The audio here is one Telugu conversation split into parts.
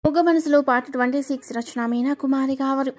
మూగ మనసులో పార్ట్ 26 రచన మీనా కుమారి గారు.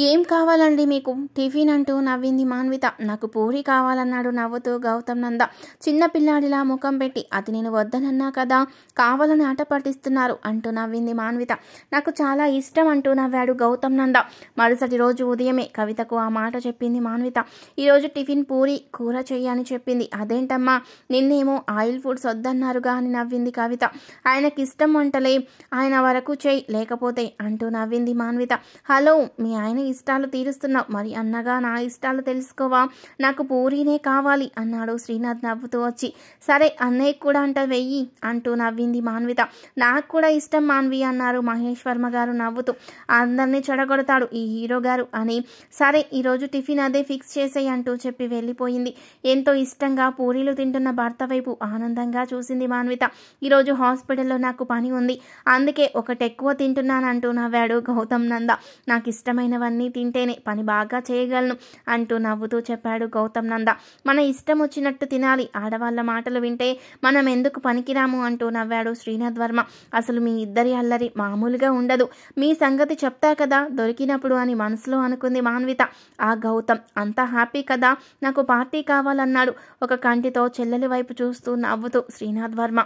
ఏం కావాలండి మీకు? టిఫిన్ అంటూ నవ్వింది మాన్విత. నాకు పూరి కావాలన్నాడు నవ్వుతూ గౌతమ్ నంద. చిన్న పిల్లాడిలా ముఖం పెట్టి అది నేను వద్దనన్నా కదా, కావాలని ఆట పట్టిస్తున్నారు అంటూ నవ్వింది మాన్విత. నాకు చాలా ఇష్టం అంటూ నవ్వాడు గౌతమ్ నంద. మరుసటి రోజు ఉదయమే కవితకు ఆ మాట చెప్పింది మాన్విత. ఈరోజు టిఫిన్ పూరి కూర చెయ్యని చెప్పింది. అదేంటమ్మా, నిన్నేమో ఆయిల్ ఫుడ్స్ వద్దన్నారుగా అని నవ్వింది కవిత. ఆయనకి ఇష్టం వంటలే, ఆయన వరకు చెయ్యి లేకపోతే అంటూ నవ్వింది మాన్విత. హలో, మీ ఆయన ఇష్టాలు తీరుస్తున్నావు, మరి అన్నగా నా ఇష్టాలు తెలుసుకోవా? నాకు పూరీనే కావాలి అన్నాడు శ్రీనాథ్ నవ్వుతూ వచ్చి. సరే, అన్నయ్య కూడా అంట వెయ్యి అంటూ నవ్వింది మాన్విత. నాకు కూడా ఇష్టం మాన్వి అన్నారు మహేష్ వర్మ గారు నవ్వుతూ. అందరినీ చెడగొడతాడు ఈ హీరో గారు అని. సరే, ఈరోజు టిఫిన్ అదే ఫిక్స్ చేసేయి అంటూ చెప్పి వెళ్ళిపోయింది. ఎంతో ఇష్టంగా పూరీలు తింటున్న భర్త వైపు ఆనందంగా చూసింది మాన్విత. ఈరోజు హాస్పిటల్లో నాకు పని ఉంది, అందుకే ఒకటి ఎక్కువ తింటున్నానంటూ నవ్వాడు గౌతమ్ నంద. నాకు ఇష్టమైనవన్నీ తింటేనే పని బాగా చేయగలను అంటూ నవ్వుతూ చెప్పాడు గౌతమ్ నంద. మన ఇష్టం వచ్చినట్టు తినాలి, ఆడవాళ్ళ మాటలు వింటే మనం ఎందుకు పనికిరాము అంటూ నవ్వాడు శ్రీనాథ్ వర్మ. అసలు మీ ఇద్దరి అల్లరి మామూలుగా ఉండదు, మీ సంగతి చెప్తా కదా దొరికినప్పుడు అని మనసులో అనుకుంది మాన్విత. ఆ గౌతమ్ అంతా హ్యాపీ కదా, నాకు పార్టీ కావాలన్నాడు ఒక కంటితో చెల్లెలి వైపు చూస్తూ నవ్వుతూ శ్రీనాథ్ వర్మ.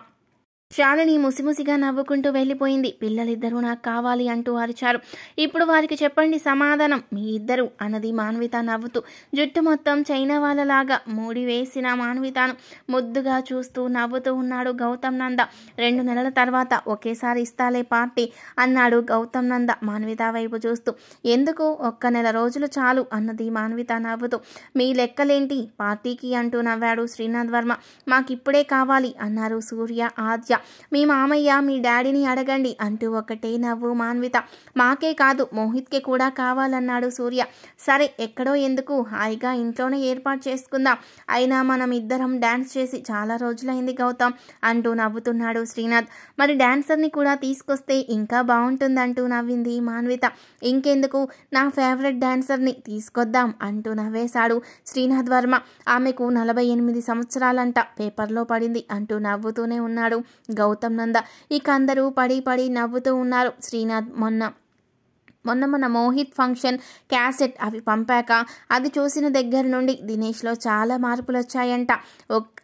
శాలిని ముసిముసిగా నవ్వుకుంటూ వెళ్ళిపోయింది. పిల్లలిద్దరూ నాకు కావాలి అంటూ అరిచారు. ఇప్పుడు వారికి చెప్పండి సమాధానం, మీ ఇద్దరు అన్నది మాన్విత నవ్వుతూ. జుట్టు మొత్తం చైనా వాళ్ళలాగా మూడి వేసిన మాన్వితను ముద్దుగా చూస్తూ నవ్వుతూ ఉన్నాడు గౌతమ్ నంద. 2 నెలల తర్వాత ఒకేసారి ఇస్తాలే పార్టీ అన్నాడు గౌతమ్ నంద మాన్విత వైపు చూస్తూ. ఎందుకు, 1 నెల రోజులు చాలు అన్నది మాన్విత నవ్వుతూ. మీ లెక్కలేంటి పార్టీకి అంటూ నవ్వాడు శ్రీనాథ్ వర్మ. మాకిప్పుడే కావాలి అన్నారు సూర్య, ఆద్య. మీ మామయ్య, మీ డాడీని అడగండి అంటూ ఒకటే నవ్వు మాన్విత. మాకే కాదు, మోహిత్కి కూడా కావాలన్నాడు సూర్య. సరే, ఎక్కడో ఎందుకు, హాయిగా ఇంట్లోనే ఏర్పాటు చేసుకుందాం. అయినా మనం ఇద్దరం డాన్స్ చేసి చాలా రోజులైంది గౌతమ్ అంటూ నవ్వుతున్నాడు శ్రీనాథ్. మరి డాన్సర్ని కూడా తీసుకొస్తే ఇంకా బాగుంటుందంటూ నవ్వింది మాన్విత. ఇంకెందుకు, నా ఫేవరెట్ డాన్సర్ని తీసుకొద్దాం అంటూ నవ్వేశాడు శ్రీనాథ్ వర్మ. ఆమెకు 48 సంవత్సరాలంట, పేపర్లో పడింది అంటూ నవ్వుతూనే ఉన్నాడు గౌతమ్ నంద. ఇక అందరూ పడి నవ్వుతూ ఉన్నారు. శ్రీనాథ్ మొన్న మోహిత్ ఫంక్షన్ క్యాసెట్ అవి పంపాక అది చూసిన దగ్గర నుండి దినేష్లో చాలా మార్పులు వచ్చాయంట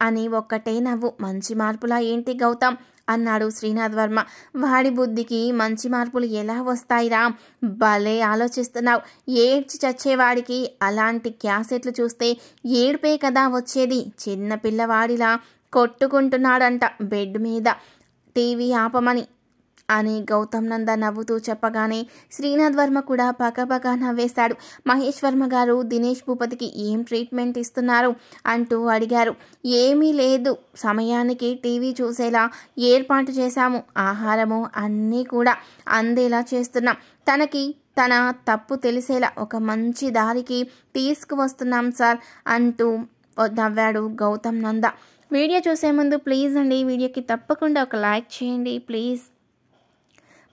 అని ఒక్కటే నవ్వు. మంచి మార్పులా ఏంటి గౌతమ్ అన్నాడు శ్రీనాథ్ వర్మ. వాడి బుద్ధికి మంచి మార్పులు ఎలా వస్తాయిరా, భలే ఆలోచిస్తున్నావు. ఏడ్చి చచ్చేవాడికి అలాంటి క్యాసెట్లు చూస్తే ఏడుపే కదా వచ్చేది. చిన్న పిల్లవాడిలా కొట్టుకుంటున్నాడంట బెడ్ మీద, టీవీ ఆపమని అని గౌతమ్ నంద నవ్వుతూ చెప్పగానే శ్రీనాథ్ వర్మ కూడా పకపక నవ్వేశాడు. మహేష్ వర్మ గారు దినేష్ భూపతికి ఏం ట్రీట్మెంట్ ఇస్తున్నారు అంటూ అడిగారు. ఏమీ లేదు, సమయానికి టీవీ చూసేలా ఏర్పాటు చేశాము, ఆహారము అన్నీ కూడా అందేలా చేస్తున్నాం, తన తప్పు తెలిసేలా ఒక మంచి దారికి తీసుకువస్తున్నాం సార్ అంటూ నవ్వాడు గౌతమ్ నంద. వీడియో చూసే ముందు ప్లీజ్ అండి, వీడియోకి తప్పకుండా ఒక లైక్ చేయండి ప్లీజ్.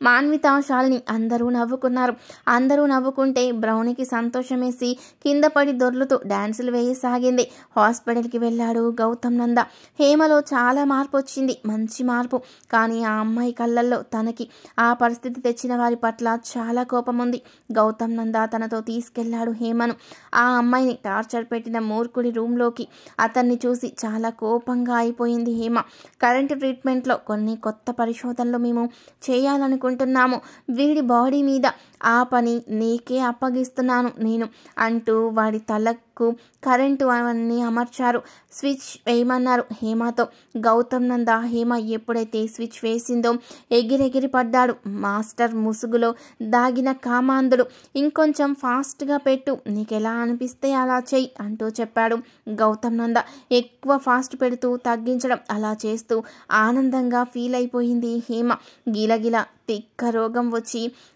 మాన్విత, శాలిని అందరూ నవ్వుకున్నారు. అందరూ నవ్వుకుంటే బ్రౌనీకి సంతోషమేసి కింద పడి దొర్లుతూ డాన్సులు వేయసాగింది. హాస్పిటల్కి వెళ్ళాడు గౌతమ్ నంద. హేమలో చాలా మార్పు వచ్చింది, మంచి మార్పు. కానీ ఆ అమ్మాయి కళ్ళల్లో తనకి ఆ పరిస్థితి తెచ్చిన వారి పట్ల చాలా కోపం ఉంది. గౌతమ్ నంద తనతో తీసుకెళ్లాడు హేమను. ఆ అమ్మాయిని టార్చర్ పెట్టిన మూర్ఖుడి రూమ్లోకి. అతన్ని చూసి చాలా కోపంగా అయిపోయింది హేమ. కరెంటు ట్రీట్మెంట్లో కొన్ని కొత్త పరిశోధనలు మేము చేయాలనుకుంటున్నాము, వీడి బాడీ మీద, ఆ పని నీకే అప్పగిస్తున్నాను నేను అంటూ వాడి తలకు కరెంటు అవన్నీ అమర్చారు. స్విచ్ వేయమన్నారు హేమతో. గౌతమ్ నంద హేమ ఎప్పుడైతే స్విచ్ వేసిందో ఎగిరెగిరి పడ్డాడు. మాస్టర్ ముసుగులో దాగిన కామాంధుడు. ఇంకొంచెం ఫాస్ట్గా పెట్టు, నీకెలా అనిపిస్తే అలా చెయ్యి అంటూ చెప్పాడు గౌతమ్ నంద. ఎక్కువ ఫాస్ట్ పెడుతూ తగ్గించడం అలా చేస్తూ ఆనందంగా ఫీల్ అయిపోయింది హేమ. గిలగిల తిక్క రోగం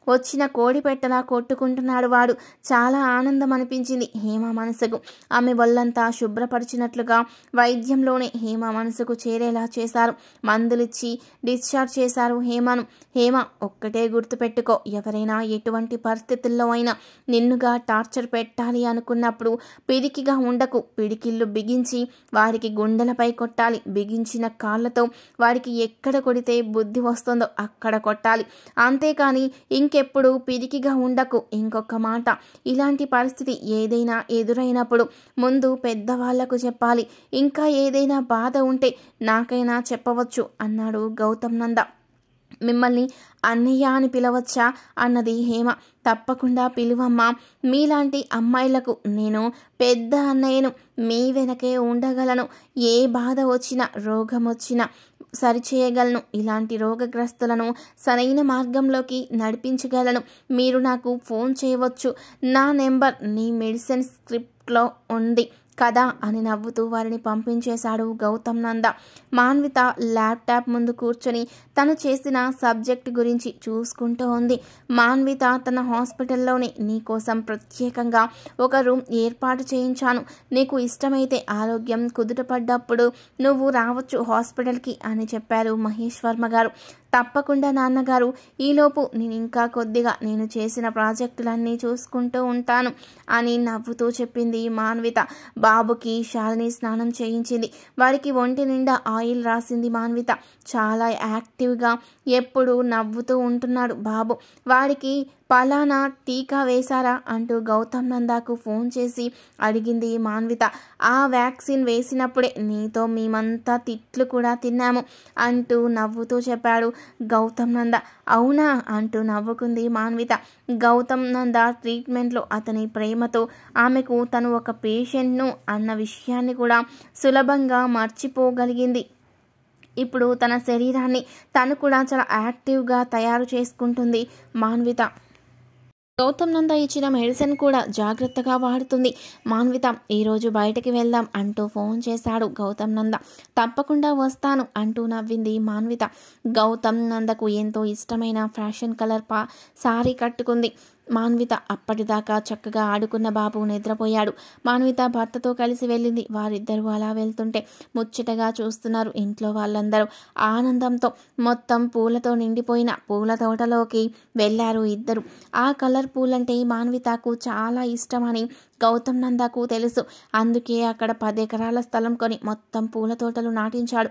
వచ్చిన కోడి పెట్టలా కొట్టుకుంటున్నాడు వాడు. చాలా ఆనందం అనిపించింది హేమ మనసుకు. ఆమె ఒళ్ళంతా శుభ్రపరిచినట్లుగా వైద్యంలోనే హేమ మనసుకు చేరేలా చేశారు. మందులిచ్చి డిశ్చార్జ్ చేశారు హేమను. హేమ, ఒక్కటే గుర్తుపెట్టుకో, ఎవరైనా ఎటువంటి పరిస్థితుల్లో అయినా నిన్నుగా టార్చర్ పెట్టాలి అనుకున్నప్పుడు పిడికిగా ఉండకు. పిడికిళ్ళు బిగించి వారికి గుండెలపై కొట్టాలి. బిగించిన కాళ్ళతో వారికి ఎక్కడ కొడితే బుద్ధి వస్తుందో అక్కడ కొట్టాలి. అంతేకాని ఇంకెప్పుడు పిడికిగా ఉండకు. ఇంకొక మాట, ఇలాంటి పరిస్థితి ఏదైనా ఎదురైనప్పుడు ముందు పెద్దవాళ్లకు చెప్పాలి. ఇంకా ఏదైనా బాధ ఉంటే నాకైనా చెప్పవచ్చు అన్నాడు గౌతమ్ నంద. మిమ్మల్ని అన్నయ్య అని పిలవచ్చా అన్నది హేమ. తప్పకుండా పిలువమ్మా. మీలాంటి అమ్మాయిలకు నేను పెద్ద అన్నయ్యను. మీ వెనకే ఉండగలను. ఏ బాధ వచ్చినా రోగం వచ్చినా సరిచేయగలను. ఇలాంటి రోగగ్రస్తులను సరైన మార్గంలోకి నడిపించగలను. మీరు నాకు ఫోన్ చేయవచ్చు. నా నెంబర్ నీ మెడిసిన్ స్క్రిప్ట్లో ఉంది కదా అని నవ్వుతూ వారిని పంపించేశాడు గౌతమ్ నంద. మాన్విత ల్యాప్టాప్ ముందు కూర్చొని తను చేసిన సబ్జెక్ట్ గురించి చూసుకుంటూ ఉంది. మాన్విత, తన హాస్పిటల్లోనే నీకోసం ప్రత్యేకంగా ఒక రూమ్ ఏర్పాటు చేయించాను. నీకు ఇష్టమైతే ఆరోగ్యం కుదుటపడ్డప్పుడు నువ్వు రావచ్చు హాస్పిటల్కి అని చెప్పారు మహేష్ వర్మ గారు. తప్పకుండా నాన్నగారు, ఈలోపు నేను ఇంకా కొద్దిగా నేను చేసిన ప్రాజెక్టులన్నీ చూసుకుంటూ ఉంటాను అని నవ్వుతూ చెప్పింది మాన్విత. బాబుకి శాలిని స్నానం చేయించింది. వాడికి ఒంటి నిండా ఆయిల్ రాసింది మాన్విత. చాలా యాక్టివ్గా ఎప్పుడు నవ్వుతూ ఉంటున్నాడు బాబు. వాడికి పలానా టీకా వేశారా అంటూ గౌతమ్ నందాకు ఫోన్ చేసి అడిగింది మాన్విత. ఆ వ్యాక్సిన్ వేసినప్పుడే నీతో మేమంతా తిట్లు కూడా తిన్నాము అంటూ నవ్వుతూ చెప్పాడు గౌతమ్ నంద. అవునా అంటూ నవ్వుకుంది మాన్విత. గౌతమ్ నంద ట్రీట్మెంట్లో అతని ప్రేమతో ఆమెకు తను ఒక పేషెంట్ను అన్న విషయాన్ని కూడా సులభంగా మర్చిపోగలిగింది. ఇప్పుడు తన శరీరాన్ని తను కూడా చాలా యాక్టివ్గా తయారు చేసుకుంటుంది మాన్విత. గౌతమ్ నంద ఇచ్చిన మెడిసిన్ కూడా జాగ్రత్తగా వాడుతుంది మాన్విత. ఈరోజు బయటకి వెళ్దాం అంటూ ఫోన్ చేశాడు గౌతమ్ నంద. తప్పకుండా వస్తాను అంటూ నవ్వింది మాన్విత. గౌతమ్ నందకు ఎంతో ఇష్టమైన ఫ్యాషన్ కలర్ సారీ కట్టుకుంది మాన్విత. అప్పటిదాకా చక్కగా ఆడుకున్న బాబు నిద్రపోయాడు. మాన్విత భర్తతో కలిసి వెళ్ళింది. వారిద్దరూ అలా వెళ్తుంటే ముచ్చటగా చూస్తున్నారు ఇంట్లో వాళ్ళందరూ. ఆనందంతో మొత్తం పూలతో నిండిపోయిన పూల తోటలోకి వెళ్ళారు ఇద్దరు. ఆ కలర్ పూలంటే మాన్వితకు చాలా ఇష్టమని గౌతమ్ నందకు తెలుసు. అందుకే అక్కడ 10 ఎకరాల స్థలం కొని మొత్తం పూల తోటలు నాటించాడు.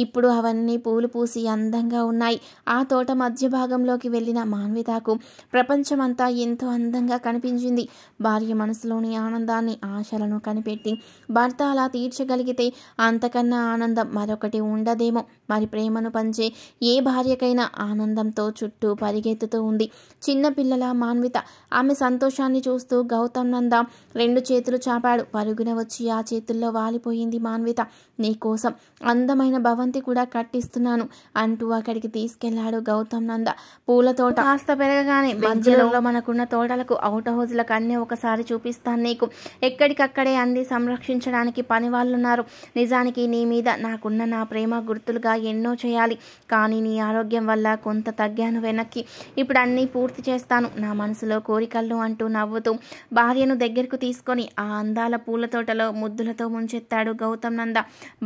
ఇప్పుడు అవన్నీ పూలు పూసి అందంగా ఉన్నాయి. ఆ తోట మధ్య భాగంలోకి వెళ్ళిన మాన్వితకు ప్రపంచమంతా ఎంతో అందంగా కనిపించింది. భార్య మనసులోని ఆనందాన్ని, ఆశలను కనిపెట్టి భర్త అలా తీర్చగలిగితే అంతకన్నా ఆనందం మరొకటి ఉండదేమో. మరి ప్రేమను పంచే ఏ భార్యకైనా ఆనందంతో చుట్టూ పరిగెత్తుతూ ఉంది చిన్నపిల్లల మాన్విత. ఆమె సంతోషాన్ని చూస్తూ గౌతమ్ నంద 2 చేతులు చాపాడు. పరుగున వచ్చి ఆ చేతుల్లో వాలిపోయింది మాన్విత. నీకోసం అందమైన భవంతి కూడా కట్టిస్తున్నాను అంటూ అక్కడికి తీసుకెళ్లాడు గౌతమ్ నంద. పూల తోట కాస్త పెరగగానే మధ్యలో మనకున్న తోటలకు, అవుట్ హౌస్లకు అన్నీ ఒకసారి చూపిస్తాను నీకు. ఎక్కడికక్కడే అన్ని సంరక్షించడానికి పని వాళ్ళున్నారు. నిజానికి నీ మీద నాకున్న నా ప్రేమ గుర్తులుగా ఎన్నో చేయాలి. కానీ నీ ఆరోగ్యం వల్ల కొంత తగ్గాను వెనక్కి. ఇప్పుడు అన్నీ పూర్తి చేస్తాను నా మనసులో కోరికలను అంటూ నవ్వుతూ భార్యను దగ్గరకు తీసుకొని ఆ అందాల పూల తోటలో ముద్దులతో ముంచెత్తాడు గౌతమ్ నంద.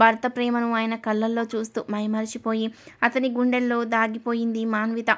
భర్త ప్రేమను ఆయన కళ్ళల్లో చూస్తూ మైమరిచిపోయి అతని గుండెల్లో దాగిపోయింది మాన్విత.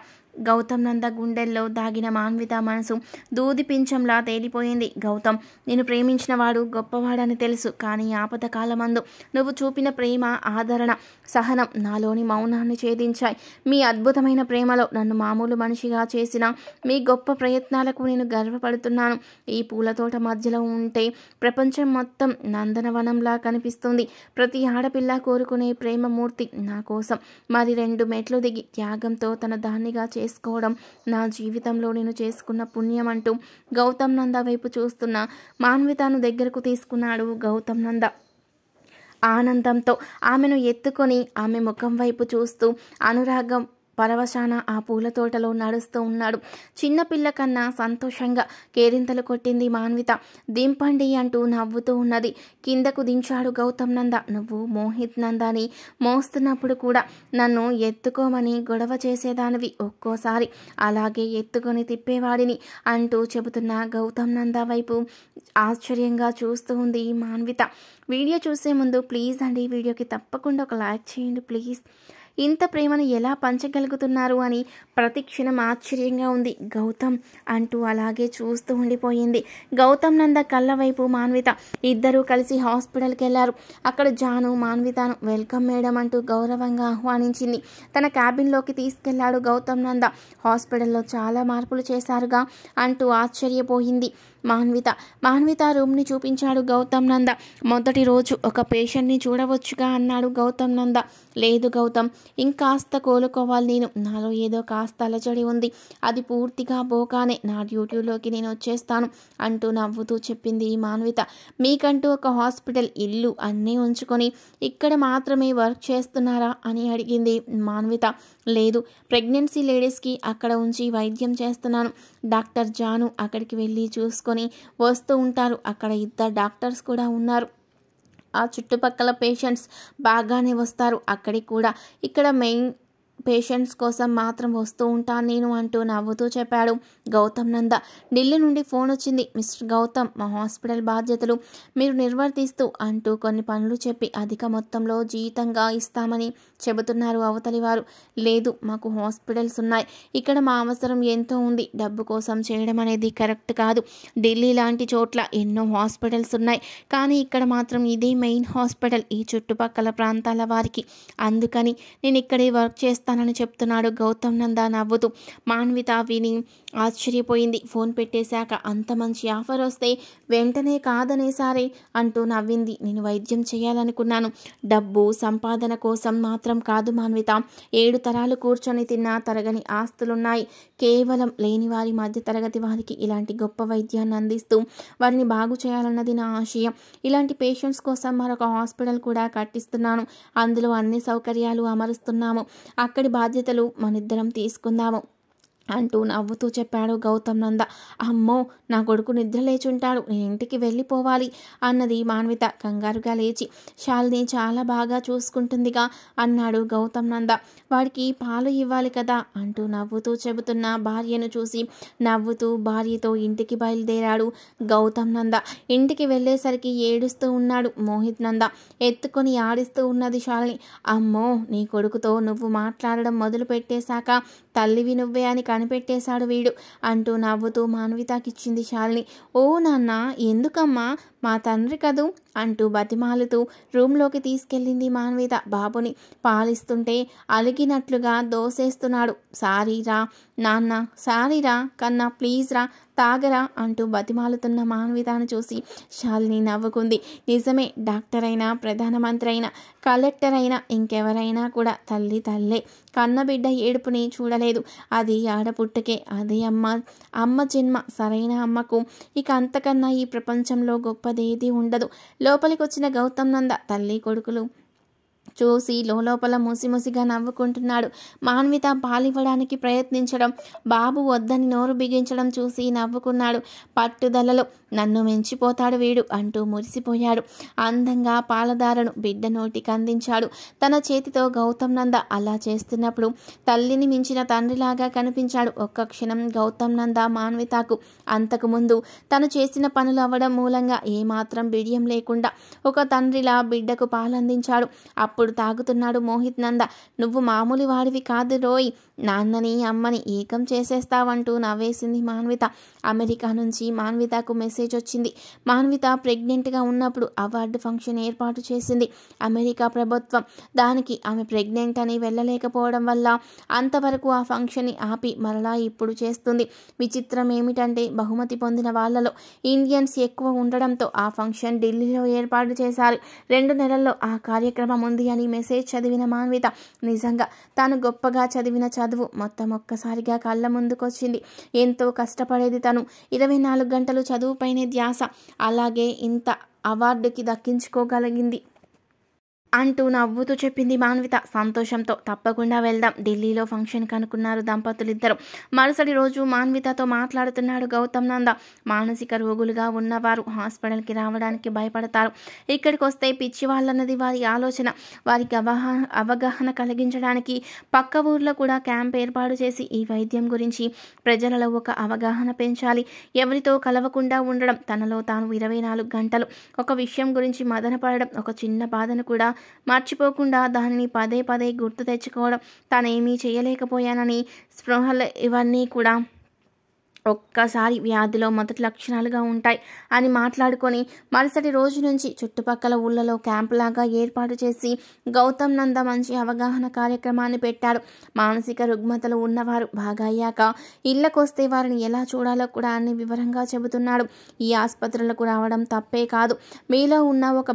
గౌతమ్ నంద గుండెల్లో దాగిన మాన్విత మనసు దూది పింఛంలా తేలిపోయింది. గౌతమ్, నేను ప్రేమించిన వాడు గొప్పవాడని తెలుసు. కానీ ఆపద కాలమందు నువ్వు చూపిన ప్రేమ, ఆదరణ, సహనం నాలోని మౌనాన్ని ఛేదించాయి. మీ అద్భుతమైన ప్రేమలో నన్ను మామూలు మనిషిగా చేసిన మీ గొప్ప ప్రయత్నాలకు నేను గర్వపడుతున్నాను. ఈ పూల తోట మధ్యలో ఉంటే ప్రపంచం మొత్తం నందనవనంలా కనిపిస్తుంది. ప్రతి ఆడపిల్ల కోరుకునే ప్రేమమూర్తి నా కోసం మరి 2 మెట్లు దిగి త్యాగంతో తన దాన్నిగా చేసుకోవడం నా జీవితంలో నేను చేసుకున్న పుణ్యం అంటూ గౌతమ్ నంద వైపు చూస్తున్న మాన్వితను దగ్గరకు తీసుకున్నాడు గౌతమ్ నంద. ఆనందంతో ఆమెను ఎత్తుకొని ఆమె ముఖం వైపు చూస్తూ అనురాగం పరవశాన ఆ పూల తోటలో నడుస్తూ ఉన్నాడు. చిన్నపిల్ల కన్నా సంతోషంగా కేరింతలు కొట్టింది మాన్విత. దింపండి అంటూ నవ్వుతూ ఉన్నది. కిందకు దించాడు గౌతమ్ నంద. నువ్వు మోహిత్ నందాని మోస్తున్నప్పుడు కూడా నన్ను ఎత్తుకోమని గొడవ చేసేదానివి, ఒక్కోసారి అలాగే ఎత్తుకొని తిప్పేవాడిని అంటూ చెబుతున్న గౌతమ్ నంద వైపు ఆశ్చర్యంగా చూస్తూ ఉంది మాన్విత. వీడియో చూసే ముందు ప్లీజ్ అండి వీడియోకి తప్పకుండా ఒక లైక్ చేయండి ప్లీజ్. ఇంత ప్రేమను ఎలా పంచగలుగుతున్నారు అని ప్రతి క్షణం ఆశ్చర్యంగా ఉంది గౌతమ్ అంటూ అలాగే చూస్తూ ఉండిపోయింది. గౌతమ్ నంద కళ్ళ వైపు మాన్విత. ఇద్దరూ కలిసి హాస్పిటల్కి వెళ్ళారు. అక్కడ జాను మాన్వితను వెల్కమ్ మేడం అంటూ గౌరవంగా ఆహ్వానించింది. తన క్యాబిన్లోకి తీసుకెళ్లాడు గౌతమ్ నంద. హాస్పిటల్లో చాలా మార్పులు చేశారుగా అంటూ ఆశ్చర్యపోయింది మాన్విత రూమ్ని చూపించాడు గౌతమ్ నంద. మొదటి రోజు ఒక పేషెంట్ని చూడవచ్చుగా అన్నాడు గౌతమ్ నంద. లేదు గౌతమ్, ఇంకాస్త కోలుకోవాలి నేను. నాలో ఏదో కాస్త అలజడి ఉంది. అది పూర్తిగా పోగానే నా డ్యూటీలోకి నేను వచ్చేస్తాను అంటూ నవ్వుతూ చెప్పింది మాన్విత. మీకంటూ ఒక హాస్పిటల్, ఇల్లు అన్నీ ఉంచుకొని ఇక్కడ మాత్రమే వర్క్ చేస్తున్నారా అని అడిగింది మాన్విత. లేదు, ప్రెగ్నెన్సీ లేడీస్కి అక్కడ ఉంచి వైద్యం చేస్తున్నాను. డాక్టర్ జాను అక్కడికి వెళ్ళి చూసుకొని వస్తూ ఉంటారు. అక్కడ ఇద్దరు డాక్టర్స్ కూడా ఉన్నారు. ఆ చుట్టుపక్కల పేషెంట్స్ బాగానే వస్తారు అక్కడికి కూడా. ఇక్కడ మెయిన్ పేషెంట్స్ కోసం మాత్రం వస్తూ ఉంటాను నేను అంటూ నవ్వుతూ చెప్పాడు గౌతమ్ నంద. ఢిల్లీ నుండి ఫోన్ వచ్చింది. మిస్టర్ గౌతమ్, మా హాస్పిటల్ బాధ్యతలు మీరు నిర్వర్తిస్తూ అంటూ కొన్ని పనులు చెప్పి అధిక మొత్తంలో జీతంగా ఇస్తామని చెబుతున్నారు అవతలి వారు. లేదు, మాకు హాస్పిటల్స్ ఉన్నాయి. ఇక్కడ మా అవసరం ఎంతో ఉంది. డబ్బు కోసం చేయడం అనేది కరెక్ట్ కాదు. ఢిల్లీ లాంటి చోట్ల ఎన్నో హాస్పిటల్స్ ఉన్నాయి, కానీ ఇక్కడ మాత్రం ఇదే మెయిన్ హాస్పిటల్ ఈ చుట్టుపక్కల ప్రాంతాల వారికి. అందుకని నేను ఇక్కడే వర్క్ చేస్తానని చెప్తున్నాడు గౌతమ్ నంద నవ్వుతూ. మాన్విత విని ఆశ్చర్యపోయింది. ఫోన్ పెట్టేశాక అంత మంచి ఆఫర్ వస్తే వెంటనే కాదనేసారే అంటూ నవ్వింది. నేను వైద్యం చేయాలనుకున్నాను. డబ్బు సంపాదన కోసం మాత్రం కాదు మాన్విత. 7 తరాలు కూర్చొని తిన్నా తరగని ఆస్తులున్నాయి. కేవలం లేని వారి మధ్య తరగతి వారికి ఇలాంటి గొప్ప వైద్యాన్ని అందిస్తూ వారిని బాగు చేయాలన్నది నా ఆశయం. ఇలాంటి పేషెంట్స్ కోసం మరొక హాస్పిటల్ కూడా కట్టిస్తున్నాను. అందులో అన్ని సౌకర్యాలు అమరుస్తున్నాము. అక్కడి బాధ్యతలు మనిద్దరం తీసుకుందాము అంటూ నవ్వుతూ చెప్పాడు గౌతమ్ నంద. అమ్మో, నా కొడుకు నిద్ర లేచుంటాడు, నేను ఇంటికి వెళ్ళిపోవాలి అన్నది మాన్విత కంగారుగా లేచి. శాలిని చాలా బాగా చూసుకుంటుందిగా అన్నాడు గౌతమ్ నంద. వాడికి పాలు ఇవ్వాలి కదా అంటూ నవ్వుతూ చెబుతున్న భార్యను చూసి నవ్వుతూ భార్యతో ఇంటికి బయలుదేరాడు గౌతమ్ నంద. ఇంటికి వెళ్ళేసరికి ఏడుస్తూ ఉన్నాడు మోహిత్ నంద. ఎత్తుకొని ఆడిస్తూ ఉన్నది శాలిని. అమ్మో, నీ కొడుకుతో నువ్వు మాట్లాడడం మొదలు పెట్టేశాక తల్లివి నువ్వే అని కనిపెట్టేశాడు వీడు అంటూ నవ్వుతూ మాన్వితకిచ్చింది శాలిని. ఓ నాన్న, ఎందుకమ్మా, మా తండ్రి కదూ అంటూ బతిమాలుతూ రూమ్లోకి తీసుకెళ్ళింది మాన్విత. బాబుని పాలిస్తుంటే అలిగినట్లుగా దోసేస్తున్నాడు. సారీరా నాన్న, సారీరా కన్నా, ప్లీజ్ రా, తాగరా అంటూ బతిమాలుతున్న మాన్వితను చూసి శాలిని నవ్వుకుంది. నిజమే, డాక్టర్ అయినా, ప్రధానమంత్రి అయినా, కలెక్టర్ అయినా, ఇంకెవరైనా కూడా తల్లి తల్లే. కన్నబిడ్డ ఏడుపుని చూడలేదు. అది ఆడపుట్టకే. అదే అమ్మ జన్మ. సరైన అమ్మకు ఇక అంతకన్నా ఈ ప్రపంచంలో గొప్పదేది ఉండదు. లోపలికి వచ్చిన గౌతమ్ నంద తల్లి కొడుకులు చూసి లోపల ముసిముసిగా నవ్వుకుంటున్నాడు. మాన్విత పాలివ్వడానికి ప్రయత్నించడం, బాబు వద్దని నోరు బిగించడం చూసి నవ్వుకున్నాడు. పట్టుదలలో నన్ను మించిపోతాడు వీడు అంటూ మురిసిపోయాడు. అందంగా పాలదారను బిడ్డ నోటికి అందించాడు తన చేతితో గౌతమ్ నంద. అలా చేస్తున్నప్పుడు తల్లిని మించిన తండ్రిలాగా కనిపించాడు. ఒక్క క్షణం గౌతమ్ నంద మాన్వితకు అంతకుముందు తను చేసిన పనులు అవ్వడం మూలంగా ఏమాత్రం బిడియం లేకుండా ఒక తండ్రిలా బిడ్డకు పాలందించాడు. అప్పుడు తాగుతున్నాడు మోహిత్ నంద. నువ్వు మామూలు వాడివి కాదు రోయ్, నాన్నని అమ్మని ఏకం చేసేస్తావంటూ నవ్వేసింది మాన్విత. అమెరికా నుంచి మాన్వితకు మెసేజ్ వచ్చింది. మాన్విత ప్రెగ్నెంట్గా ఉన్నప్పుడు అవార్డు ఫంక్షన్ ఏర్పాటు చేసింది అమెరికా ప్రభుత్వం. దానికి ఆమె ప్రెగ్నెంట్ అని వెళ్ళలేకపోవడం వల్ల అంతవరకు ఆ ఫంక్షన్ని ఆపి మరలా ఇప్పుడు చేస్తుంది. విచిత్రం ఏమిటంటే బహుమతి పొందిన వాళ్ళలో ఇండియన్స్ ఎక్కువ ఉండడంతో ఆ ఫంక్షన్ ఢిల్లీలో ఏర్పాటు చేశారు. 2 నెలల్లో ఆ కార్యక్రమం ఉంది అని మెసేజ్ చదివిన మాన్విత నిజంగా తాను గొప్పగా చదివిన చదువు మొత్తం ఒక్కసారిగా కళ్ళ ముందుకొచ్చింది. ఎంతో కష్టపడేది తను. 24 గంటలు చదువుపైనే ధ్యాస. అలాగే ఇంత అవార్డుకి దక్కించుకోగలిగింది. అంటూ నవ్వుతూ చెప్పింది మాన్విత సంతోషంతో. తప్పకుండా వెళ్దాం. ఢిల్లీలో ఫంక్షన్కి అనుకున్నారు దంపతులిద్దరు. మరుసటి రోజు మాన్వితతో మాట్లాడుతున్నాడు గౌతమ్ నంద. మానసిక రోగులుగా ఉన్నవారు హాస్పిటల్కి రావడానికి భయపడతారు. ఇక్కడికి వస్తే పిచ్చి వాళ్ళన్నది వారి ఆలోచన. వారికి అవగాహన కలిగించడానికి పక్క ఊర్లో కూడా క్యాంప్ ఏర్పాటు చేసి ఈ వైద్యం గురించి ప్రజలలో ఒక అవగాహన పెంచాలి. ఎవరితో కలవకుండా ఉండడం, తనలో తాను 24 గంటలు ఒక విషయం గురించి మదనపడడం, ఒక చిన్న బాధను కూడా మర్చిపోకుండా దానిని పదే పదే గుర్తు తెచ్చుకోవడం, తానేమీ చేయలేకపోయానని స్పృహలు, ఇవన్నీ కూడా ఒక్కసారి వ్యాధిలో మొదటి లక్షణాలుగా ఉంటాయి అని మాట్లాడుకొని మరుసటి రోజు నుంచి చుట్టుపక్కల ఊళ్ళలో క్యాంపులాగా ఏర్పాటు చేసి గౌతమ్ నంద మంచి అవగాహన కార్యక్రమాన్ని పెట్టాడు. మానసిక రుగ్మతలు ఉన్నవారు బాగా అయ్యాక ఇళ్లకొస్తే వారిని ఎలా చూడాలో కూడా అన్ని వివరంగా చెబుతున్నాడు. ఈ ఆసుపత్రులకు రావడం తప్పే కాదు. మీలో ఉన్న ఒక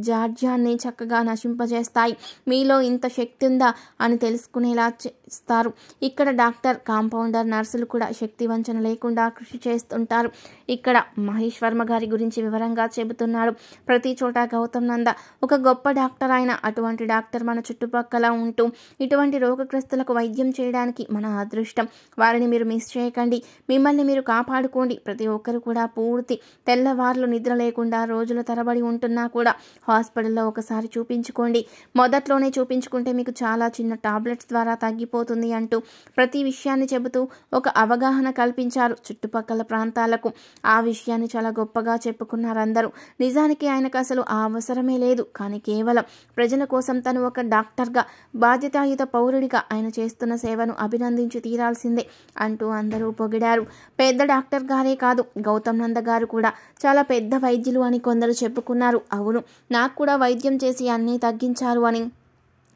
జాడ్యాన్ని చక్కగా నశింపజేస్తాయి. మీలో ఇంత శక్తి ఉందా అని తెలుసుకునేలా చేస్తారు. ఇక్కడ డాక్టర్, కాంపౌండర్, నర్సులు కూడా శక్తి వంచన లేకుండా కృషి చేస్తుంటారు. ఇక్కడ మహేష్ వర్మ గారి గురించి వివరంగా చెబుతున్నాడు. ప్రతి చోట గౌతమ్ నంద ఒక గొప్ప డాక్టర్. ఆయన అటువంటి డాక్టర్ మన చుట్టుపక్కల ఉంటూ ఇటువంటి రోగగ్రస్తులకు వైద్యం చేయడానికి మన అదృష్టం. వారిని మీరు మిస్ చేయకండి. మిమ్మల్ని మీరు కాపాడుకోండి. ప్రతి ఒక్కరు కూడా పూర్తి తెల్లవార్లు నిద్ర లేకుండా రోజుల తరబడి ఉంటున్నా కూడా హాస్పిటల్లో ఒకసారి చూపించుకోండి. మొదట్లోనే చూపించుకుంటే మీకు చాలా చిన్న టాబ్లెట్స్ ద్వారా తగ్గిపోతుంది అంటూ ప్రతి విషయాన్ని చెబుతూ ఒక అవగాహన కల్పించారు చుట్టుపక్కల ప్రాంతాలకు. ఆ విషయాన్ని చాలా గొప్పగా చెప్పుకున్నారు అందరూ. నిజానికి ఆయనకు అసలు ఆ అవసరమే లేదు. కానీ కేవలం ప్రజల కోసం తను ఒక డాక్టర్గా, బాధ్యతాయుత పౌరుడిగా ఆయన చేస్తున్న సేవను అభినందించి తీరాల్సిందే అంటూ అందరూ పొగిడారు. పెద్ద డాక్టర్ గారే కాదు, గౌతమ్ నంద గారు కూడా చాలా పెద్ద వైద్యులు అని కొందరు చెప్పుకున్నారు. అవును, నాకు కూడా వైద్యం చేసి అన్నీ తగ్గించారు అని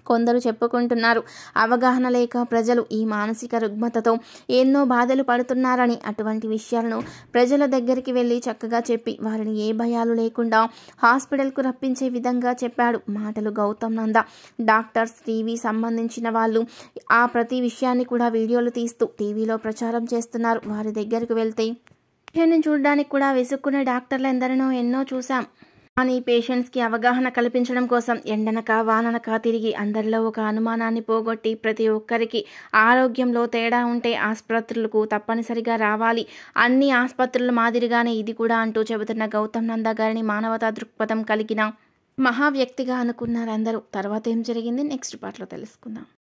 కొందరు చెప్పుకుంటున్నారు. అవగాహన లేక ప్రజలు ఈ మానసిక రుగ్మతతో ఎన్నో బాధలు పడుతున్నారని, అటువంటి విషయాలను ప్రజల దగ్గరికి వెళ్ళి చక్కగా చెప్పి వారిని ఏ భయాలు లేకుండా హాస్పిటల్కు రప్పించే విధంగా చెప్పాడు మాటలు గౌతమ్ నంద. డాక్టర్స్, టీవీ సంబంధించిన వాళ్ళు ఆ ప్రతి విషయాన్ని కూడా వీడియోలు తీస్తూ టీవీలో ప్రచారం చేస్తున్నారు. వారి దగ్గరకు వెళ్తే పేషెంట్ని చూడడానికి కూడా విసుక్కునే డాక్టర్లు ఎందరినో ఎన్నో చూసాం. కానీ పేషెంట్స్కి అవగాహన కల్పించడం కోసం ఎండనక వాననక తిరిగి అందరిలో ఒక అనుమానాన్ని పోగొట్టి ప్రతి ఒక్కరికి ఆరోగ్యంలో తేడా ఉంటే ఆసుపత్రులకు తప్పనిసరిగా రావాలి, అన్ని ఆసుపత్రుల మాదిరిగానే ఇది కూడా అంటూ చెబుతున్న గౌతమ్ నంద గారిని మానవతా దృక్పథం కలిగిన మహా వ్యక్తిగా అనుకున్నారు అందరూ. తర్వాత ఏం జరిగింది నెక్స్ట్ పార్ట్లో తెలుసుకుందాం.